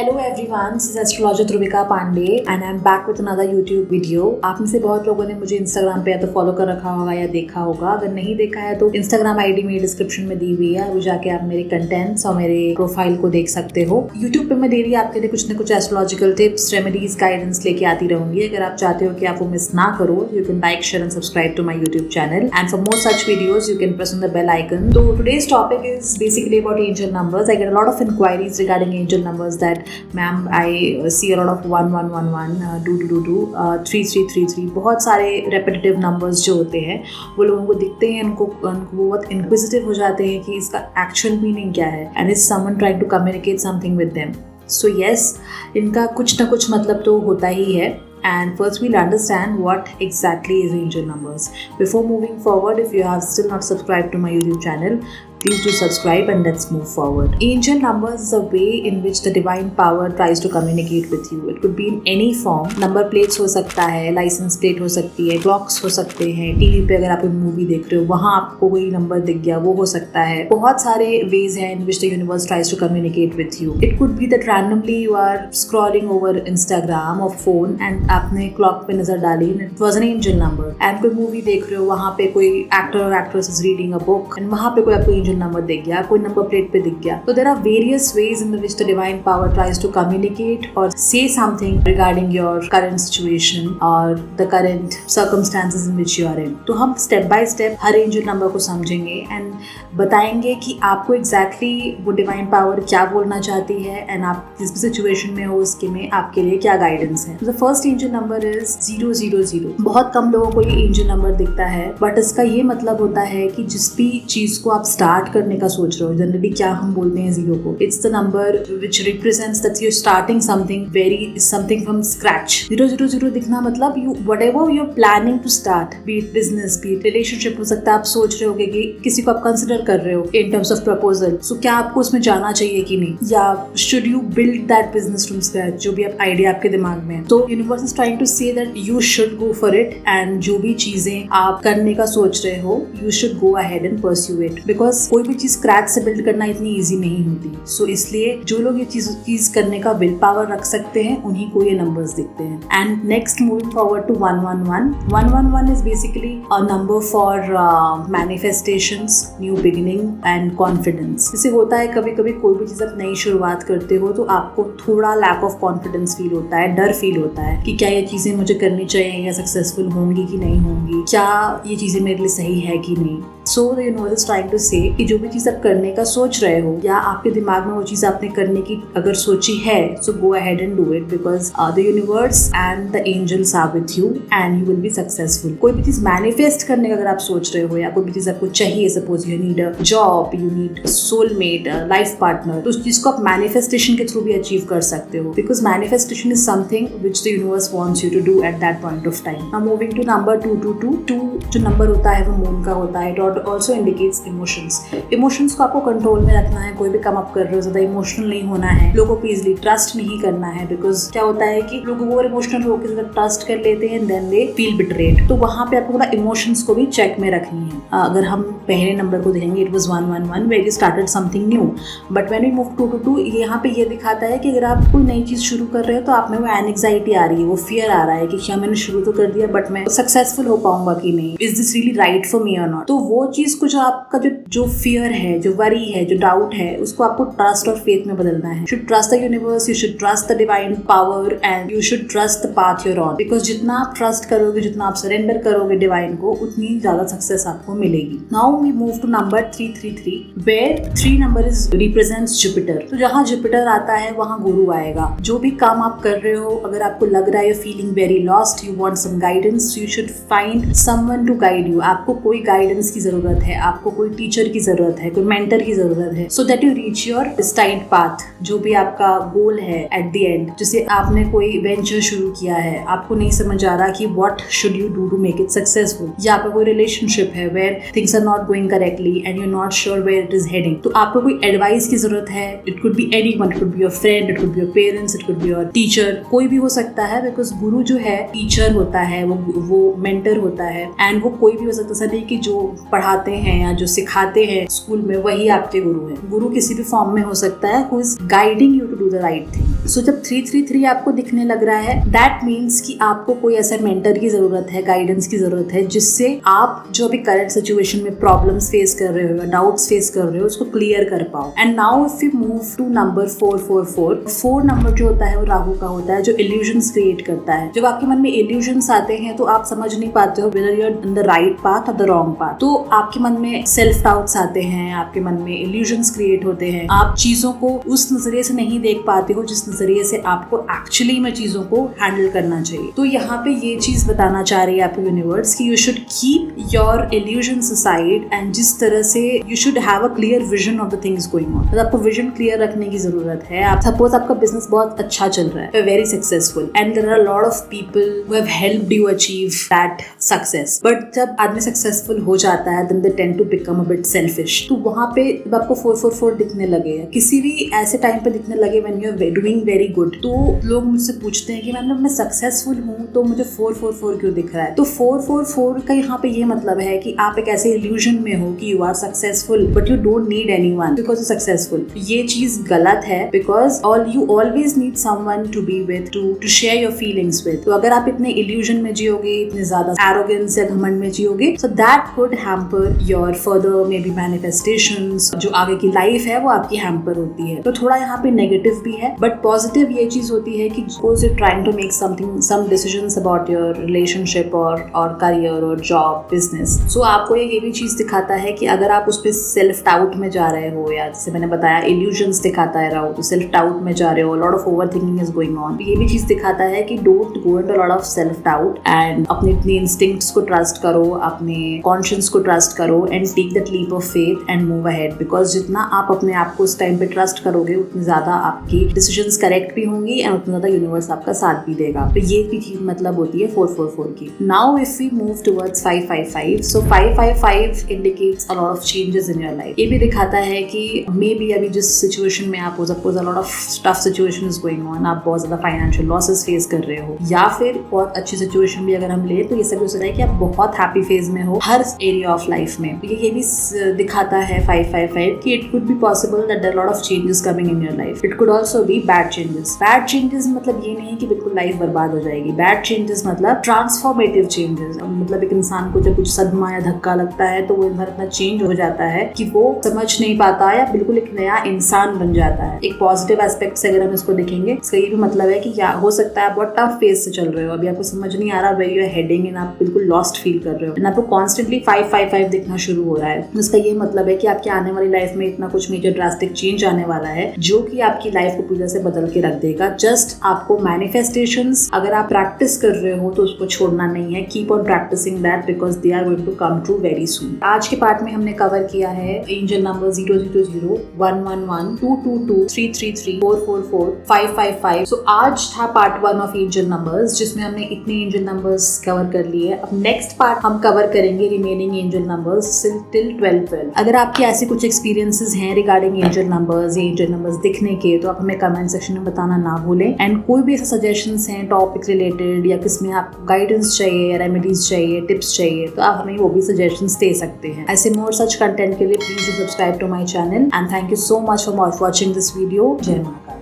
Hello everyone, this is astrologer Dhruvika Pandey and I'm back with another YouTube video. आप में से बहुत लोगों ने मुझे Instagram पे या तो फॉलो कर रखा होगा या देखा होगा. अगर नहीं देखा है तो Instagram ID मेरी डिस्क्रिप्शन में दी हुई है, वो जाके आप मेरे कंटेंट्स और मेरे प्रोफाइल को देख सकते हो. YouTube पे मैं डेली आपके लिए कुछ न कुछ एस्ट्रोलॉजिकल टिप्स, रेमेडीज, गाइडेंस लेके आती रहूंगी. अगर आप चाहते हो कि आप वो मिस ना करो, you can like, share and subscribe to my YouTube channel and for more such videos you can press on the bell icon. So today's topic is basically about angel numbers. I get a lot of inquiries regarding angel numbers that ma'am I see a lot of 1111 2222 3333 बहुत सारे repetitive numbers जो होते हैं वो लोगों को दिखते हैं, उनको वो बहुत इंक्विजिटिव हो जाते हैं कि इसका एक्चुअल मीनिंग क्या है and is someone trying to communicate something with them. So yes, इनका कुछ ना कुछ मतलब तो होता ही है. And first we'll understand what exactly is angel numbers. Before moving forward, if you have still not subscribed to my YouTube channel, please do subscribe and let's move forward. Angel numbers is a way in which the divine power tries to communicate with you. It could be in any form. Number plates हो सकता है, license plate हो सकती है, clocks हो सकते हैं, TV पे अगर आप कोई मूवी देख रहे हो वहाँ आपको कोई नंबर दिख गया वो हो सकता है. बहुत सारे ways हैं in which the universe tries to communicate with you. It could be that randomly you are scrolling over Instagram or phone and आपने क्लॉक पे नजर डाली and it was an angel number. And कोई movie देख रहे हो वहाँ पे कोई एक्टर और actress is reading a book and वहाँ पे कोई आपको एंजल नंबर दिख गया, कोई नंबर प्लेट पे दिख गया. तो there are various ways in which the divine power tries to communicate or say something regarding your current situation or the current circumstances in which you are in. तो हम step by step हर angel number को समझेंगे and बताएंगे कि आपको exactly वो divine power क्या बोलना चाहती है एंड आप जिस भी सिचुएशन में हो उसके में आपके लिए क्या गाइडेंस है. The first angel number is 000. बहुत कम लोगों को ये एंजल नंबर दिखता है बट इसका ये मतलब होता है कि जिस भी चीज को आप स्टार्ट करने का सोच रहे हो, जनरली क्या हम बोलते हैं जीरो को, it's the number which represents that you starting something from scratch. 000 दिखना मतलब you whatever you are planning to start, be it business, be it relationship हो सकता है. आप सोच रहे होगे कि किसी को आप कंसिडर कर रहे हो in terms of proposal, so क्या आपको उसमें जाना चाहिए कि नहीं, या should you build that business from scratch, जो भी आप आइडिया आपके दिमाग में है. तो universe is trying to say that you should go for it and जो भी चीजें आप करने का सोच रहे हो you should go ahead and pursue it, because कोई भी चीज स्क्रैच से बिल्ड करना इतनी इजी नहीं होती. सो इसलिए जो लोग ये चीज करने का विल पावर रख सकते हैं उन्हीं को ये नंबर्स दिखते हैं. And next moving forward to 111 is basically a number for manifestations, new beginning and confidence. जैसे होता है कभी कभी कोई भी चीज आप नई शुरुआत करते हो तो आपको थोड़ा लैक ऑफ कॉन्फिडेंस फील होता है, डर फील होता है कि क्या ये चीजें मुझे करनी चाहिए या सक्सेसफुल होंगी कि नहीं होंगी, क्या ये चीजें मेरे लिए सही है कि नहीं. So the universe is trying to say कि जो भी चीज आप करने का सोच रहे हो या आपके दिमाग में वो चीज आपने करने की अगर सोची है, so go ahead and do it, because the universe and the angels are with you and you will be successful. कोई भी चीज मैनिफेस्ट करने का अगर आप सोच रहे हो या कोई भी चीज आपको चाहिए, suppose you need a job, you need soulmate, life partner, तो उस चीज को आप मैनिफेस्टेशन के थ्रू भी अचीव कर सकते हो, because manifestation is something which the universe wants you to do at that point of time. Now moving to number 222. जो नंबर होता है वो मून का होता है. इट ऑल्सो इंडिकेट्स इमोशंस को आपको कंट्रोल में रखना है. कोई भी काम आप कर रहे हो ज्यादा इमोशनल नहीं होना है, लोगों को इजीली ट्रस्ट नहीं करना है, बिकॉज क्या होता है कि लोग ओवर इमोशनल होकर ज्यादा ट्रस्ट कर लेते हैं देन दे फील बिट्रेड. तो वहां पे आपको थोड़ा इमोशंस को भी चेक में रखनी है. अगर हम पहले नंबर को देखेंगे, it was 111 where you started something new, but when we move 222 यहाँ पे ये दिखाता है कि अगर आप कोई नई चीज शुरू कर रहे हो तो आप में वो एंग्जाइटी आ रही है, वो फियर आ रहा है कि क्या मैंने शुरू तो कर दिया बट मैं सक्सेसफुल हो पाऊंगा कि नहीं, is this really right for me और नॉट. तो वो चीज को जो आपका जो फियर है, जो वरी है, जो डाउट है, उसको आपको ट्रस्ट और फेथ में बदलना है. Should trust the universe, you should trust the divine power and you should trust the path you're on, because जितना आप ट्रस्ट करोगे, जितना आप सरेंडर करोगे डिवाइन को, उतनी ज्यादा सक्सेस आपको मिलेगी. Now we move to number 333 where 3 number is represents Jupiter. तो जहाँ जुपिटर आता है वहाँ गुरु आएगा. जो भी काम आप कर रहे हो, अगर आपको लग रहा है you feeling very lost, you want some guidance, you should find someone to guide you. आपको कोई गाइडेंस की जरूरत है, आपको कोई टीचर की जरूरत है, कोई मेंटर की जरूरत है, so that you reach your destined path. जो भी आपका गोल है एट द एंड, जैसे आपने कोई वेंचर शुरू किया है, आपको नहीं समझ आ रहा कि what should you do to make it successful, या आपका कोई रिलेशनशिप है where things are not going correctly and you are not sure where it is heading, तो आपको कोई एडवाइस की जरूरत है. It could be anyone, it could be your friend, it could be your parents, it could be your teacher, कोई भी हो सकता है, बिकॉज गुरु जो है टीचर होता है, वो मेंटर होता है एंड वो कोई भी हो सकता है. नहीं कि जो पढ़ाते हैं या जो सिखाते हैं स्कूल में वही आपके गुरु हैं। गुरु किसी भी फॉर्म में हो सकता है, who is guiding you to do the right thing. So जब 333 आपको दिखने लग रहा है, दैट मीन्स कि आपको कोई ऐसा मेंटर की जरूरत है, गाइडेंस की जरूरत है, जिससे आप जो भी करंट सिचुएशन में प्रॉब्लम्स फेस कर रहे हो या डाउट्स फेस कर रहे हो उसको क्लियर कर पाओ। And now if you move to number 444, 4 number जो होता है वो राहु का होता है, जो इल्यूजन्स क्रिएट करता है। जब आपके मन में इल्यूजन्स आते हैं तो आप समझ नहीं पाते हो whether you're in the right path or the wrong path। तो आपके मन में सेल्फ डाउट्स आते हैं, आपके मन में इल्यूजन्स क्रिएट होते हैं, आप चीजों को उस नजरिए से नहीं देख पाते हो जिस नजरिए से आपको एक्चुअली में चीजों को हैंडल करना चाहिए। तो यहाँ पे ये चीज बताना चाह रही है आपको यूनिवर्स कि you should keep your illusions aside and जिस तरह से you should have a clear vision of the things going on. आपको विजन क्लियर रखने की जरूरत है। आप सपोज आपका बिजनेस बहुत अच्छा चल रहा है, very successful, and there are lot of people who have helped you achieve that success. But जब आदमी सक्सेसफुल हो जाता है then they tend to become a bit selfish. तो वहां पे जब आपको 444 दिखने लगे, किसी भी ऐसे टाइम पे दिखने लगे when you are doing very good, तो लोग मुझसे पूछते हैं कि मैम मैं सक्सेसफुल हूँ तो मुझे 444 क्यों दिख रहा है। तो 444 का यहाँ पे ये मतलब है कि आप एक ऐसे इल्यूजन में हो कि you are successful but you don't need anyone because you successful. ये चीज गलत है because you always need someone to be with, to share your feelings with. तो अगर आप इतने इल्यूजन में जियोगे, इतने ज्यादा एरोगेंस या घमंड में जियोगे, so that could hamper your further maybe manifestations. जो आगे की लाइफ है वो आपकी हैम्पर होती है। तो थोड़ा यहाँ पे नेगेटिव भी है बट पॉजिटिव ये चीज होती है कि suppose you trying to make something, some decisions about your relationship और करियर और जॉब, बिजनेस। सो आपको ये भी चीज दिखाता है कि अगर आप उस पर सेल्फ डाउट में जा रहे हो, या जैसे मैंने बताया इल्यूजन्स दिखाता है राहु, तो सेल्फ डाउट में जा रहे हो, lot of over thinking is going on. ये भी चीज दिखाता है कि don't go into lot of self doubt and अपने इंस्टिंक्ट्स को ट्रस्ट करो, अपने कॉन्शियस को ट्रस्ट करो and take that leap of faith and move ahead. Because जितना आप अपने आप को उस टाइम पे ट्रस्ट करोगे उतनी ज्यादा आपकी डिसीजंस करेक्ट भी होंगी एंड उतना ज्यादा यूनिवर्स आपका साथ भी देगा। तो ये भी चीज मतलब होती है 444 की। Now if we move towards 555, so 555 indicates a lot of changes in your life. ये भी दिखाता है कि मे बी अभी जिस सिचुएशन में आप हो, suppose a lot of tough situation is going on, आप बहुत ज्यादा फाइनेंशियल लॉसेस फेस कर रहे हो, या फिर बहुत अच्छी सिचुएशन भी अगर हम ले तो ये सब हो सकता है कि आप बहुत हैप्पी फेज में हो हर एरिया ऑफ लाइफ में। तो ये भी दिखाता है 555 कि it could be possible that there are lot of changes coming in your life. It could also be bad changes. Bad changes मतलब ये नहीं कि बिल्कुल लाइफ बर्बाद हो जाएगी। बैड चेंजेस मतलब ट्रांसफॉर्मेटिव चेंजेस। मतलब एक इंसान को जब कुछ सदमा या धक्का लगता है तो वो इतना चेंज हो जाता है कि वो समझ नहीं पाता या बिल्कुल एक नया इंसान बन जाता है। एक पॉजिटिव एस्पेक्ट से अगर हम इसको देखेंगे, इसका ये भी मतलब है कि क्या हो सकता है आप बहुत टफ फेज से चल रहे हो, अभी आपको समझ नहीं आ रहा where you are heading and आप बिल्कुल लॉस्ट फील कर रहे हो एंड आपको कॉन्स्टेंटली 555 दिखना शुरू हो रहा है। इसका ये मतलब है कि आपकी आने वाली लाइफ में इतना कुछ मेजर ड्रास्टिक चेंज आने वाला है जो कि आपकी लाइफ को पूरी से बदल के रख देगा। जस्ट आपको मैनिफेस्टेशंस अगर आप प्रैक्टिस कर रहे हो तो उसको छोड़ना नहीं है। Keep on practicing that because they are going to come true very soon. आज के पार्ट में हमने कवर किया है एंजल नंबर 000, 111, 222, 333, 444, 555। सो आज था पार्ट 1 ऑफ एंजल नंबर्स जिसमें हमने इतने एंजल नंबर्स कवर कर लिए। अब नेक्स्ट पार्ट हम कवर करेंगे रिमेनिंग एंजल नंबर्स टिल 12। अगर आपके ऐसे कुछ एक्सपीरियंसेस हैं regarding angel numbers, angel numbers दिखने के, तो आप हमें कमेंट सेक्शन में बताना ना भूलें। एंड कोई भी ऐसा सजेशंस हैं टॉपिक रिलेटेड या किसमें आपको गाइडेंस चाहिए, रेमेडीज चाहिए, टिप्स चाहिए, तो आप हमें वो भी सजेशंस दे सकते हैं। ऐसे मोर सच कंटेंट के लिए please subscribe to my channel and thank you so much for watching this video. जय माता।